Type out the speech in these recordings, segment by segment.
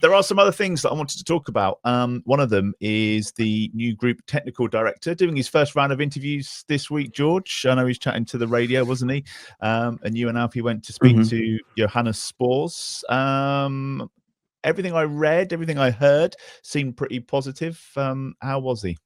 There are some other things that I wanted to talk about. One of them is the new group technical director doing his first round of interviews this week, George. I know he's chatting to the radio, wasn't he? And you and Alfie went to speak to Johannes Spors. Everything I read, everything I heard seemed pretty positive. How was he?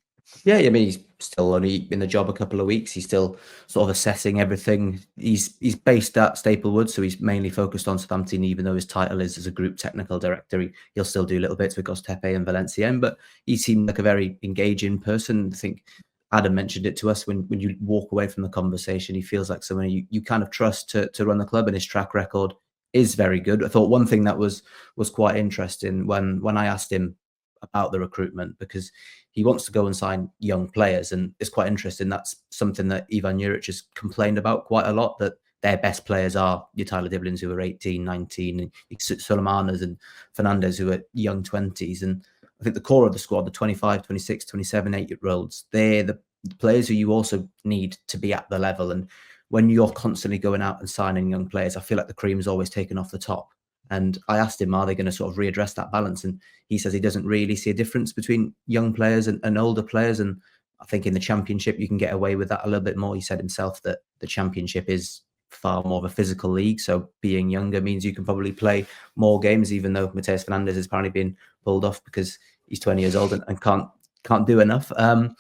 Yeah, I mean, he's still only in the job a couple of weeks. He's still sort of assessing everything. He's based at Staplewood, so he's mainly focused on Southampton, even though his title is as a group technical director. He'll still do little bits with Gostepe and Valenciennes, but he seemed like a very engaging person. I think Adam mentioned it to us when you walk away from the conversation, he feels like someone you kind of trust to run the club, and his track record is very good. I thought one thing that was quite interesting when I asked him about the recruitment, because he wants to go and sign young players, and it's quite interesting. That's something that Ivan Juric has complained about quite a lot, that their best players are your Tyler Diblins, who are 18, 19, and Sulemanas and Fernandez, who are young 20s. And I think the core of the squad, the 25, 26, 27, 8-year-olds, they're the players who you also need to be at the level. And when you're constantly going out and signing young players, I feel like the cream is always taken off the top. And I asked him, are they going to sort of readdress that balance? And he says he doesn't really see a difference between young players and older players. And I think in the Championship, you can get away with that a little bit more. He said himself that the Championship is far more of a physical league. So being younger means you can probably play more games, even though Mateus Fernandes has apparently been pulled off because he's 20 years old and can't do enough. But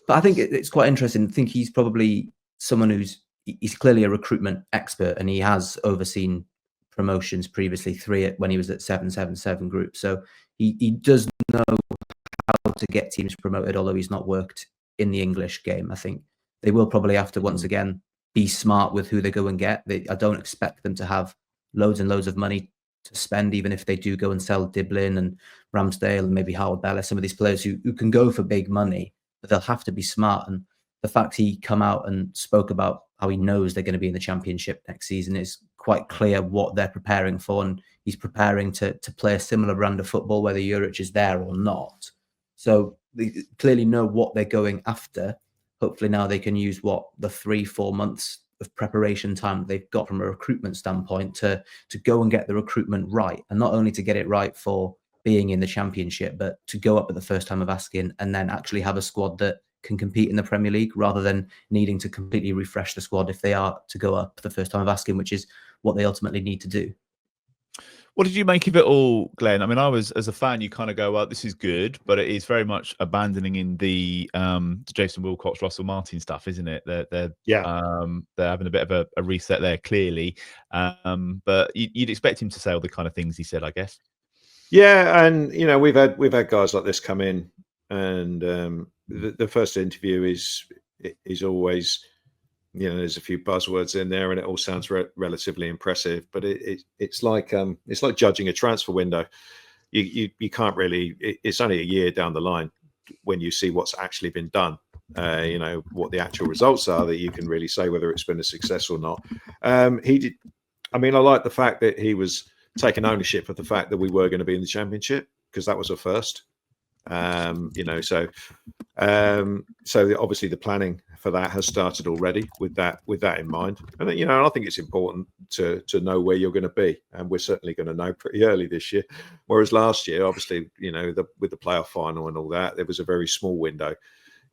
I think it's quite interesting. I think he's probably someone he's clearly a recruitment expert, and he has overseen promotions previously, 3 when he was at 777 Group. So he does know how to get teams promoted, although he's not worked in the English game. I think they will probably have to once again be smart with who they go and get. I don't expect them to have loads and loads of money to spend, even if they do go and sell Diblin and Ramsdale and maybe Harwood-Bellis, some of these players who can go for big money, but they'll have to be smart. And the fact he come out and spoke about how he knows they're going to be in the Championship next season is quite clear what they're preparing for. And he's preparing to play a similar brand of football, whether Juric is there or not. So they clearly know what they're going after. Hopefully now they can use the 3-4 months of preparation time that they've got from a recruitment standpoint to go and get the recruitment right. And not only to get it right for being in the Championship, but to go up at the first time of asking and then actually have a squad that can compete in the Premier League, rather than needing to completely refresh the squad if they are to go up the first time of asking, which is what they ultimately need to do. What did you make of it all, Glenn? I mean, I was, as a fan, you kind of go, well, this is good, but it is very much abandoning in the Jason Wilcox, Russell Martin stuff, isn't it? They're having a bit of a reset there, clearly. But you'd expect him to say all the kind of things he said, I guess. Yeah, and we've had guys like this come in, and the first interview is always, there's a few buzzwords in there, and it all sounds relatively impressive. But it's like judging a transfer window. You can't really. It's only a year down the line when you see what's actually been done. What the actual results are, that you can really say whether it's been a success or not. He did. I mean, I like the fact that he was taking ownership of the fact that we were going to be in the Championship, because that was a first. So obviously the planning for that has started already with that in mind. And I think it's important to know where you're going to be, and we're certainly going to know pretty early this year. Whereas last year, obviously, with the playoff final and all that, there was a very small window.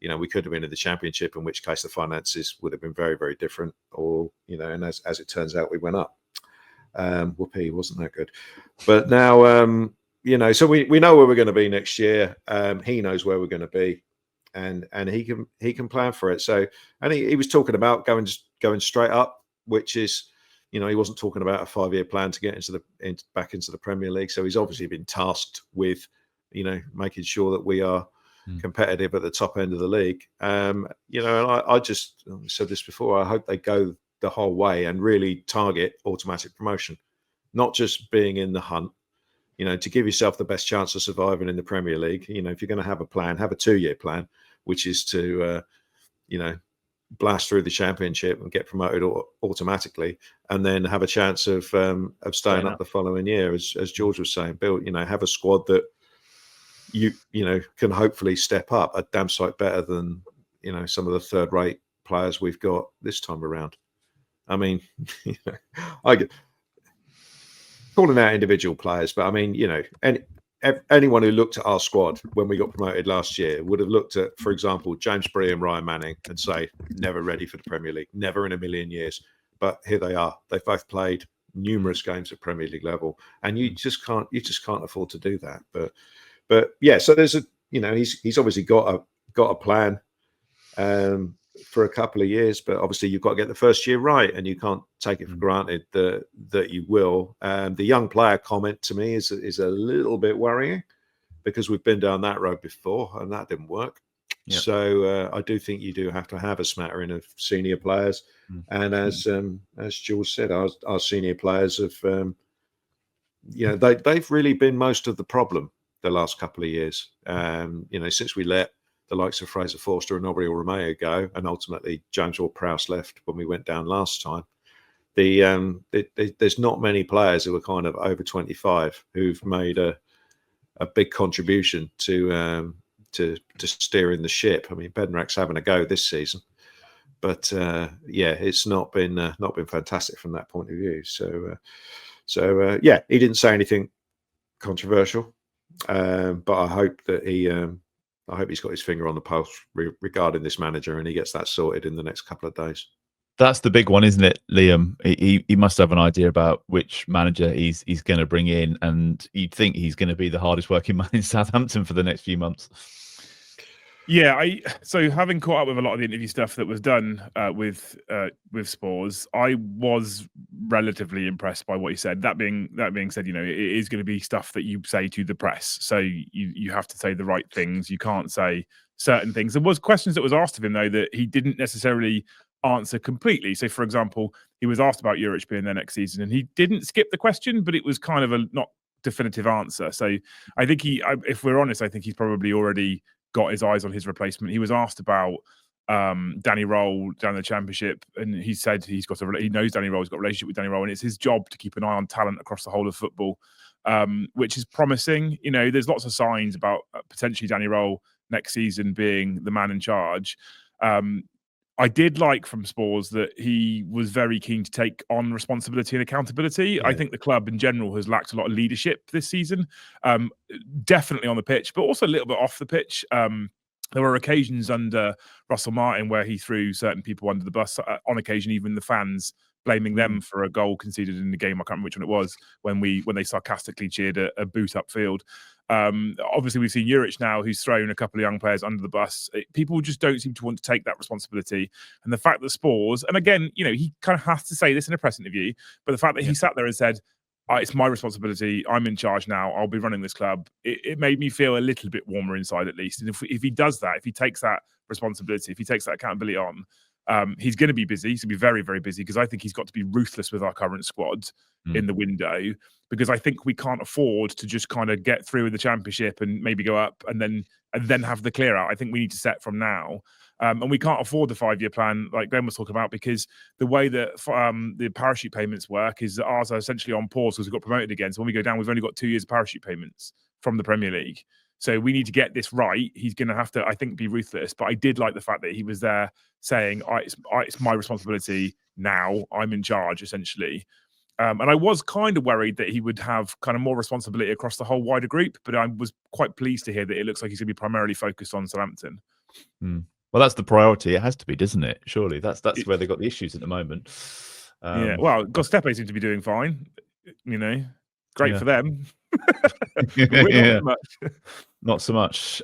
We could have been in the Championship, in which case the finances would have been very, very different. Or and as it turns out, we went up. Whoopee, wasn't that good? But now. So we know where we're going to be next year. He knows where we're going to be, and he can plan for it. So, and he was talking about going straight up, which is, he wasn't talking about a 5-year plan to get back into the Premier League. So he's obviously been tasked with, making sure that we are competitive at the top end of the league. And I just said this before. I hope they go the whole way and really target automatic promotion, not just being in the hunt. To give yourself the best chance of surviving in the Premier League, if you're going to have a plan, have a 2-year plan, which is to, blast through the Championship and get promoted automatically, and then have a chance of staying up the following year, as George was saying. Build, have a squad that you can hopefully step up a damn sight better than some of the third-rate players we've got this time around. I mean, I get calling out individual players, but I mean, anyone who looked at our squad when we got promoted last year would have looked at, for example, James Bree and Ryan Manning and say, never ready for the Premier League, never in a million years. But here they are. They've both played numerous games at Premier League level, and you just can't afford to do that. But yeah, so there's he's obviously got a plan for a couple of years, but obviously you've got to get the first year right, and you can't take it for granted that you will. The young player comment to me is a little bit worrying, because we've been down that road before and that didn't work. Yep. So I do think you do have to have a smattering of senior players, and as Jules said, our senior players have they've really been most of the problem the last couple of years. Since we let the likes of Fraser Forster and Amo-Ameyaw go, and ultimately James Ward-Prowse left when we went down last time. There's not many players who are kind of over 25 who've made a big contribution to steering the ship. I mean, Bednarek's having a go this season, but it's not been fantastic from that point of view. So he didn't say anything controversial, but I hope that he's got his finger on the pulse regarding this manager, and he gets that sorted in the next couple of days. That's the big one, isn't it, Liam? He must have an idea about which manager he's going to bring in, and you'd think he's going to be the hardest working man in Southampton for the next few months. Yeah, so having caught up with a lot of the interview stuff that was done with Spors, I was relatively impressed by what he said. That being said, it is going to be stuff that you say to the press, so you have to say the right things. You can't say certain things. There was questions that was asked of him though that he didn't necessarily answer completely. So, for example, he was asked about Juric being there next season, and he didn't skip the question, but it was kind of a not definitive answer. So, I think if we're honest, I think he's probably already got his eyes on his replacement. He was asked about Danny Roll down the Championship, and he said he knows Danny Roll, he's got a relationship with Danny Roll, and it's his job to keep an eye on talent across the whole of football, which is promising. There's lots of signs about potentially Danny Roll next season being the man in charge. I did like from Spors that he was very keen to take on responsibility and accountability. Yeah. I think the club in general has lacked a lot of leadership this season, definitely on the pitch, but also a little bit off the pitch. There were occasions under Russell Martin where he threw certain people under the bus, on occasion even the fans, blaming them for a goal conceded in the game. I can't remember which one it was, when they sarcastically cheered a boot upfield. Obviously, we've seen Juric now, who's thrown a couple of young players under the bus. People just don't seem to want to take that responsibility. And the fact that Spors, and again, he kind of has to say this in a press interview, but the fact that he sat there and said, it's my responsibility, I'm in charge now, I'll be running this club, it made me feel a little bit warmer inside at least. And if he does that, if he takes that responsibility, if he takes that accountability on, he's going to be busy. He's going to be very, very busy, because I think he's got to be ruthless with our current squad in the window, because I think we can't afford to just kind of get through with the Championship and maybe go up and then have the clear out. I think we need to set from now. And we can't afford the 5-year plan like Glen was talking about, because the way that the parachute payments work is that ours are essentially on pause because we got promoted again. So when we go down, we've only got 2 years of parachute payments from the Premier League. So we need to get this right. He's going to have to, I think, be ruthless. But I did like the fact that he was there saying, it's my responsibility now. I'm in charge, essentially. And I was kind of worried that he would have kind of more responsibility across the whole wider group. But I was quite pleased to hear that it looks like he's going to be primarily focused on Southampton. Well, that's the priority. It has to be, doesn't it? Surely that's where they've got the issues at the moment. Yeah. Well, Gostepe seems to be doing fine. Great for them. Yeah. Not so much.